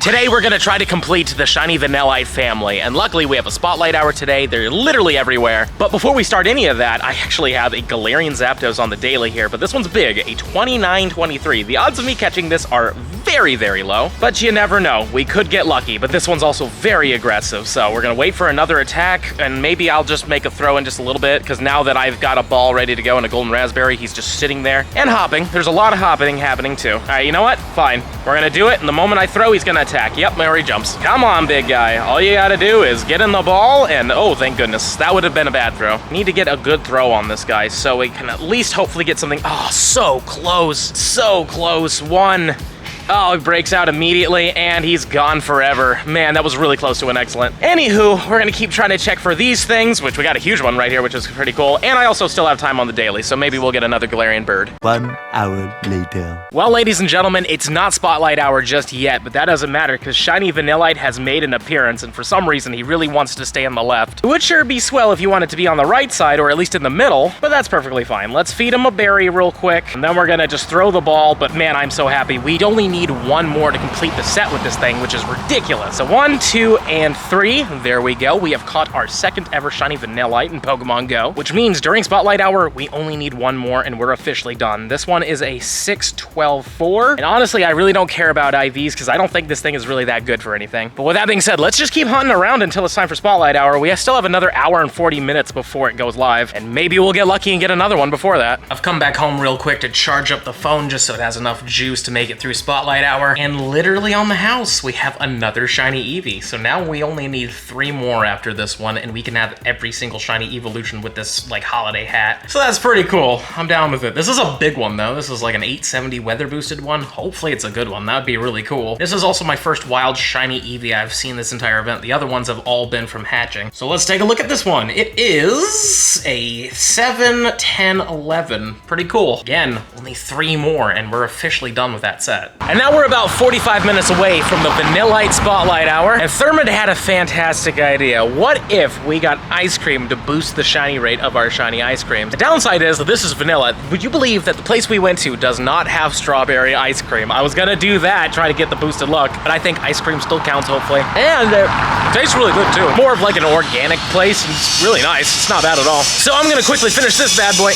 Today we're gonna try to complete the Shiny Vanillite family, and luckily we have a spotlight hour today. They're literally everywhere. But before we start any of that, I actually have a Galarian Zapdos on the daily here, but this one's big, a 29-23. The odds of me catching this are very, very low, but you never know. We could get lucky, but this one's also very aggressive, so we're gonna wait for another attack, and maybe I'll just make a throw in just a little bit, because now that I've got a ball ready to go and a golden raspberry, he's just sitting there and hopping. There's a lot of hopping happening too. All right, you know what? Fine. We're gonna do it, and the moment I throw, he's gonna attack. Yep, there he jumps. Come on, big guy. All you gotta do is get in the ball, and oh, thank goodness. That would have been a bad throw. Need to get a good throw on this guy, so we can at least hopefully get something. Oh, so close. So close. One. Oh, he breaks out immediately, and he's gone forever. Man, that was really close to an excellent. Anywho, we're gonna keep trying to check for these things, which we got a huge one right here, which is pretty cool. And I also still have time on the daily, so maybe we'll get another Galarian bird. 1 hour later. Well, ladies and gentlemen, it's not Spotlight Hour just yet, but that doesn't matter because Shiny Vanillite has made an appearance, and for some reason, he really wants to stay on the left. It would sure be swell if you wanted to be on the right side, or at least in the middle, but that's perfectly fine. Let's feed him a berry real quick, and then we're gonna just throw the ball, but man, I'm so happy. We only need one more to complete the set with this thing, which is ridiculous. So 1, 2, and 3. There we go. We have caught our second ever Shiny Vanillite in Pokemon Go, which means during Spotlight Hour, we only need one more and we're officially done. This one is a 6-12-4. And honestly, I really don't care about IVs because I don't think this thing is really that good for anything. But with that being said, let's just keep hunting around until it's time for Spotlight Hour. We still have another hour and 40 minutes before it goes live, and maybe we'll get lucky and get another one before that. I've come back home real quick to charge up the phone just so it has enough juice to make it through Spotlight Hour, and literally on the house, we have another Shiny Eevee. So now we only need 3 more after this one, and we can have every single Shiny Evolution with this, like, holiday hat. So that's pretty cool. I'm down with it. This is a big one, though. This is like an 870 weather boosted one. Hopefully it's a good one. That'd be really cool. This is also my first wild Shiny Eevee I've seen this entire event. The other ones have all been from hatching. So let's take a look at this one. It is a 7, 10, 11. Pretty cool. Again, only 3 more, and we're officially done with that set. And now we're about 45 minutes away from the Vanillite Spotlight Hour, and Thurman had a fantastic idea. What if we got ice cream to boost the shiny rate of our shiny ice cream? The downside is that this is vanilla. Would you believe that the place we went to does not have strawberry ice cream? I was gonna do that, try to get the boosted luck, but I think ice cream still counts, hopefully. And it tastes really good too. More of like an organic place, and it's really nice. It's not bad at all. So I'm gonna quickly finish this bad boy.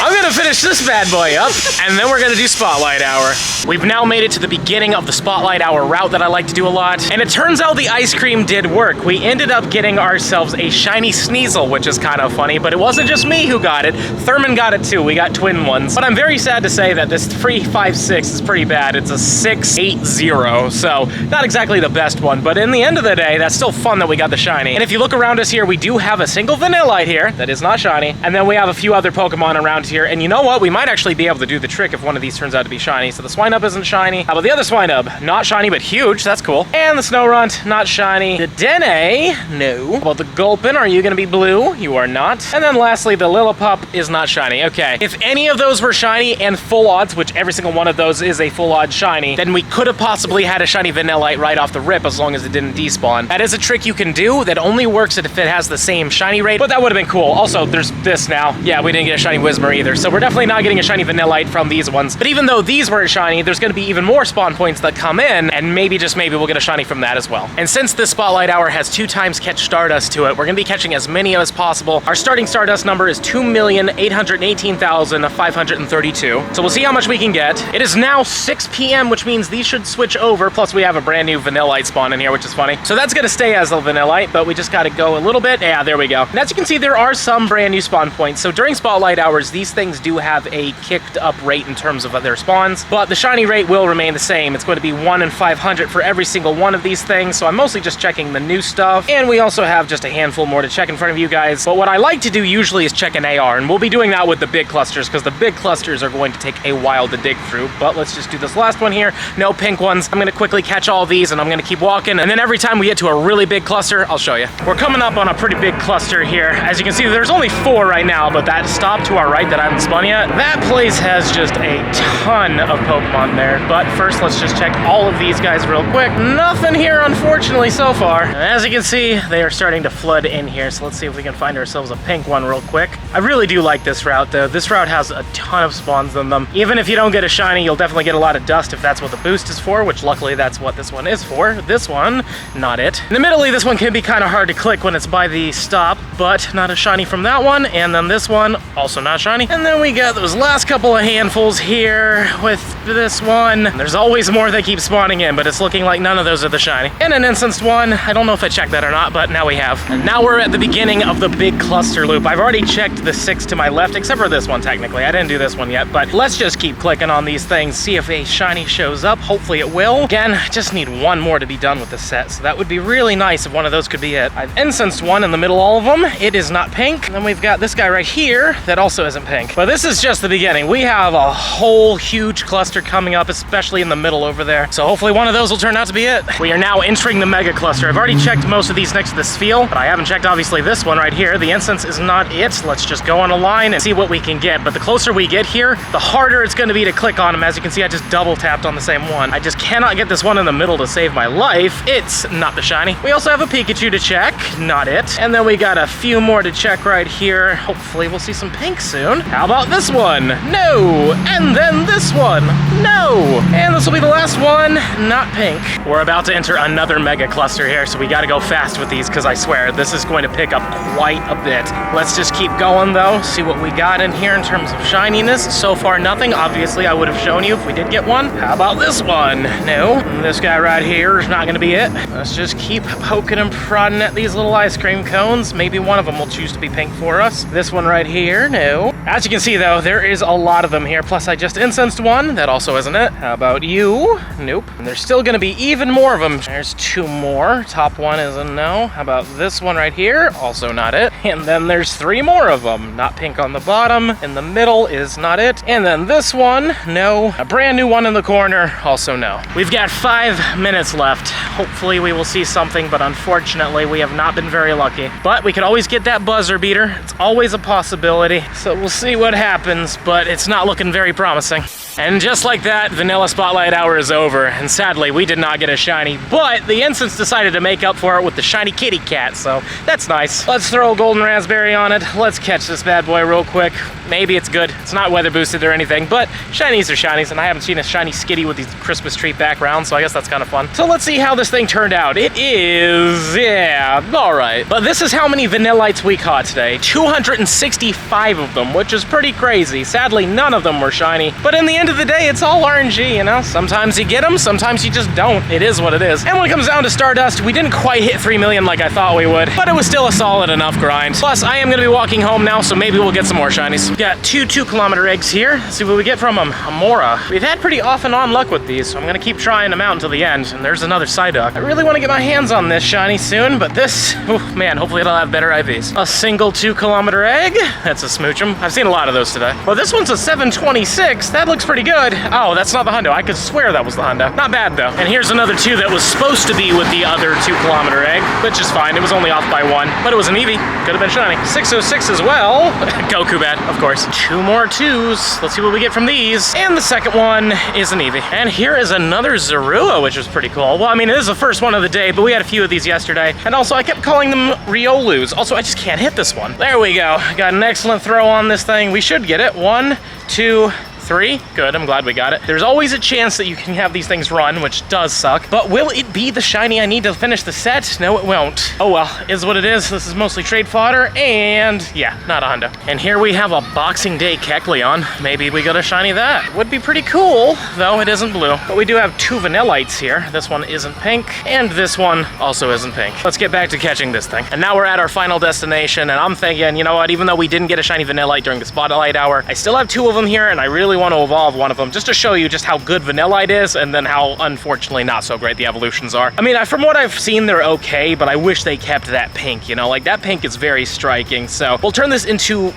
I'm gonna finish this bad boy up, and then we're gonna do Spotlight Hour. We've now made it to the beginning of the Spotlight Hour route that I like to do a lot, and it turns out the ice cream did work. We ended up getting ourselves a Shiny Sneasel, which is kind of funny, but it wasn't just me who got it. Thurman got it too. We got twin ones. But I'm very sad to say that this 356 is pretty bad. It's a 680, so not exactly the best one, but in the end of the day, that's still fun that we got the shiny. And if you look around us here, we do have a single Vanillite here that is not shiny, and then we have a few other Pokemon around here, and you know what? We might actually be able to do the trick if one of these turns out to be shiny. So the Swinub isn't shiny. How about the other Swinub? Not shiny, but huge. That's cool. And the Snorunt, not shiny. The Dene, no. How about the Gulpin? Are you gonna be blue? You are not. And then lastly, the Lillipup is not shiny. Okay, if any of those were shiny and full odds, which every single one of those is a full odd shiny, then we could have possibly had a Shiny Vanillite right off the rip as long as it didn't despawn. That is a trick you can do that only works if it has the same shiny rate, but that would have been cool. Also, there's this now. Yeah, we didn't get a Shiny Whismur either, so we're definitely not getting a Shiny Vanillite from these ones. But even though these weren't shiny, there's gonna be even more spawn points that come in, and maybe, just maybe, we'll get a shiny from that as well. And since this Spotlight Hour has 2 times catch Stardust to it, we're gonna be catching as many as possible. Our starting Stardust number is 2,818,532. So we'll see how much we can get. It is now 6 p.m., which means these should switch over, plus we have a brand new Vanillite spawn in here, which is funny. So that's gonna stay as a Vanillite, but we just gotta go a little bit. Yeah, there we go. And as you can see, there are some brand new spawn points. So during Spotlight Hours, these things do have a kicked up rate in terms of their spawns, but the shiny rate will remain the same. It's going to be 1 in 500 for every single one of these things, so I'm mostly just checking the new stuff, and we also have just a handful more to check in front of you guys. But what I like to do usually is check an AR, and we'll be doing that with the big clusters, because the big clusters are going to take a while to dig through. But let's just do this last one here. No pink ones. I'm going to quickly catch all these, and I'm going to keep walking, and then every time we get to a really big cluster, I'll show you. We're coming up on a pretty big cluster here. As you can see, there's only 4 right now, but that stop to our right right that I haven't spun yet. That place has just a ton of Pokemon there. But first, let's just check all of these guys real quick. Nothing here, unfortunately, so far. And as you can see, they are starting to flood in here. So let's see if we can find ourselves a pink one real quick. I really do like this route, though. This route has a ton of spawns in them. Even if you don't get a shiny, you'll definitely get a lot of dust if that's what the boost is for, which luckily that's what this one is for. This one, not it. And admittedly, this one can be kind of hard to click when it's by the stop, but not a shiny from that one. And then this one, also not shiny. And then we got those last couple of handfuls here with this one. There's always more that keep spawning in, but it's looking like none of those are the shiny. And an instanced one. I don't know if I checked that or not, but now we have. And now we're at the beginning of the big cluster loop. I've already checked the 6 to my left, except for this one technically. I didn't do this one yet, but let's just keep clicking on these things, see if a shiny shows up. Hopefully it will. Again, I just need one more to be done with the set, so that would be really nice if one of those could be it. I've instanced one in the middle, all of them. It is not pink. And then we've got this guy right here that also isn't pink. But this is just the beginning. We have a whole huge cluster coming up, especially in the middle over there. So hopefully one of those will turn out to be it. We are now entering the mega cluster. I've already checked most of these next to the Spheal, but I haven't checked obviously this one right here. The instance is not it. Let's just go on a line and see what we can get. But the closer we get here, the harder it's going to be to click on them. As you can see, I just double tapped on the same one. I just cannot get this one in the middle to save my life. It's not the shiny. We also have a Pikachu to check. Not it. And then we got a few more to check right here. Hopefully we'll see some pink soon. How about this one? No. And then this one. No. And this will be the last one. Not pink. We're about to enter another mega cluster here, so we got to go fast with these because I swear this is going to pick up quite a bit. Let's just keep going though. See what we got in here in terms of shininess. So far nothing. Obviously I would have shown you if we did get one. How about this one? No. This guy right here is not going to be it. Let's just keep poking and prodding at these little ice cream cones. Maybe one of them will choose to be pink for us. This one right here, no. As you can see though, there is a lot of them here. Plus I just instanced one. That also isn't it. How about you? Nope. And there's still going to be even more of them. There's 2 more. Top one is a no. How about this one right here? Also not it. And then there's 3 more of them. Not pink on the bottom. In the middle is not it. And then this one, no. A brand new one in the corner, also no. We've got 5 minutes left. Hopefully we will see something, but unfortunately we have not been very lucky. But we could always get that buzzer beater. It's always a possibility. So we'll see what happens, but it's not looking very promising. And just like that, Vanilla Spotlight Hour is over. And sadly, we did not get a shiny, but the instance decided to make up for it with the shiny kitty cat, so that's nice. Let's throw a golden raspberry on it. Let's catch this bad boy real quick. Maybe it's good. It's not weather boosted or anything, but shinies are shinies, and I haven't seen a shiny skitty with these Christmas tree backgrounds, so I guess that's kind of fun. So let's see how this thing turned out. It is, yeah, all right. But this is how many Vanillites we caught today. 265 of them, which is pretty crazy. Sadly, none of them were shiny, but in the end of the day, it's all RNG, you know? Sometimes you get them, sometimes you just don't. It is what it is. And when it comes down to Stardust, we didn't quite hit 3 million like I thought we would, but it was still a solid enough grind. Plus, I am gonna be walking home now, so maybe we'll get some more shinies. Got 2 2-kilometer eggs here. Let's see what we get from them. Amora. We've had pretty off and on luck with these, so I'm gonna keep trying them out until the end. And there's another Psyduck. I really wanna get my hands on this shiny soon, but this, oh man, hopefully it'll have better IVs. A single 2-kilometer egg. That's a smoochum. I've seen a lot of those today. Well, this one's a 726. That looks pretty good. Oh, that's not the hundo. I could swear that was the hundo. Not bad though. And here's another 2 that was supposed to be with the other 2-kilometer egg, which is fine. It was only off by 1, but it was an Eevee. Could have been shiny. 606 as well. Goku bad, of course. 2 more 2s. Let's see what we get from these. And the second one is an Eevee. And here is another Zorua, which was pretty cool. Well, I mean, it is the first one of the day, but we had a few of these yesterday. And also, I kept calling them Riolus. Also, I just can't hit this one. There we go. Got an excellent throw on this thing. We should get it. 1, 2, 3. Good, I'm glad we got it. There's always a chance that you can have these things run, which does suck. But will it be the shiny I need to finish the set? No, it won't. Oh well, is what it is. This is mostly trade fodder, and yeah, not a hundo. And here we have a Boxing Day Kecleon. Maybe we got a shiny that. Would be pretty cool, though it isn't blue. But we do have 2 Vanillites here. This one isn't pink, and this one also isn't pink. Let's get back to catching this thing. And now we're at our final destination, and I'm thinking, you know what, even though we didn't get a shiny Vanillite during the Spotlight Hour, I still have 2 of them here, and I really want to evolve one of them just to show you just how good Vanillite is and then how unfortunately not so great the evolutions are. I mean, from what I've seen, they're okay, but I wish they kept that pink, you know, like that pink is very striking. So we'll turn this into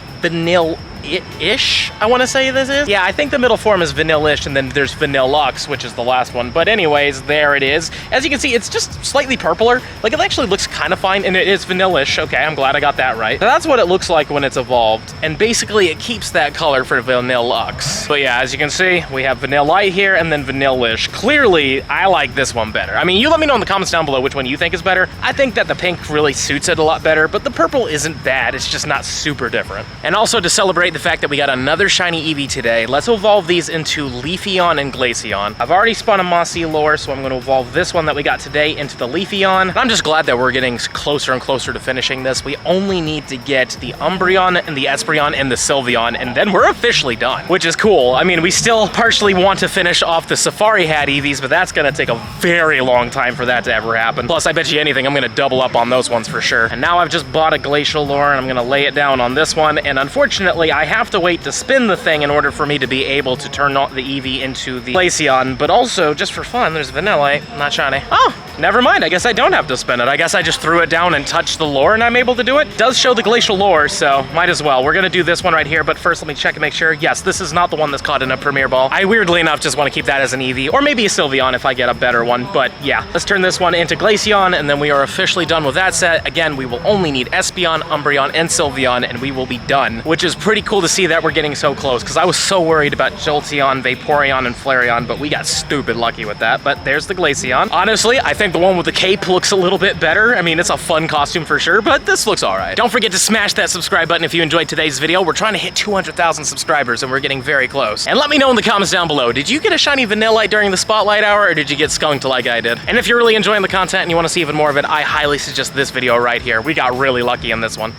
Vanilla-ish, I want to say this is. Yeah, I think the middle form is Vanilla-ish, and then there's Vanillux, which is the last one. But anyways, there it is. As you can see, it's just slightly purpler. Like, it actually looks kind of fine, and it is Vanilla-ish. Okay, I'm glad I got that right. So that's what it looks like when it's evolved, and basically it keeps that color for Vanillux. But yeah, as you can see, we have Vanillite here, and then Vanilla-ish. Clearly, I like this one better. I mean, you let me know in the comments down below which one you think is better. I think that the pink really suits it a lot better, but the purple isn't bad. It's just not super different. And also, to celebrate the fact that we got another shiny Eevee today, let's evolve these into Leafeon and Glaceon. I've already spun a Mossy Lure, so I'm going to evolve this one that we got today into the Leafeon. And I'm just glad that we're getting closer and closer to finishing this. We only need to get the Umbreon and the Espeon and the Sylveon, and then we're officially done, which is cool. I mean, we still partially want to finish off the Safari Hat Eevees, but that's going to take a very long time for that to ever happen. Plus, I bet you anything, I'm going to double up on those ones for sure. And now I've just bought a Glacial Lure, and I'm going to lay it down on this one, and unfortunately, I have to wait to spin the thing in order for me to be able to turn the Eevee into the Glaceon, but also, just for fun, there's Vanillite, not shiny. Oh, never mind, I guess I don't have to spin it. I guess I just threw it down and touched the lure and I'm able to do it. It does show the Glacial Lure, so might as well. We're gonna do this one right here, but first let me check and make sure. Yes, this is not the one that's caught in a Premier Ball. I weirdly enough just want to keep that as an Eevee, or maybe a Sylveon if I get a better one, but yeah. Let's turn this one into Glaceon, and then we are officially done with that set. Again, we will only need Espeon, Umbreon, and Sylveon, and we will be done, which is pretty cool to see that we're getting so close, because I was so worried about Jolteon, Vaporeon, and Flareon, but we got stupid lucky with that. But there's the Glaceon. Honestly, I think the one with the cape looks a little bit better. I mean, it's a fun costume for sure, but this looks all right. Don't forget to smash that subscribe button if you enjoyed today's video. We're trying to hit 200,000 subscribers, and we're getting very close. And let me know in the comments down below, did you get a shiny Vanillite during the Spotlight Hour, or did you get skunked like I did? And if you're really enjoying the content and you want to see even more of it, I highly suggest this video right here. We got really lucky in this one.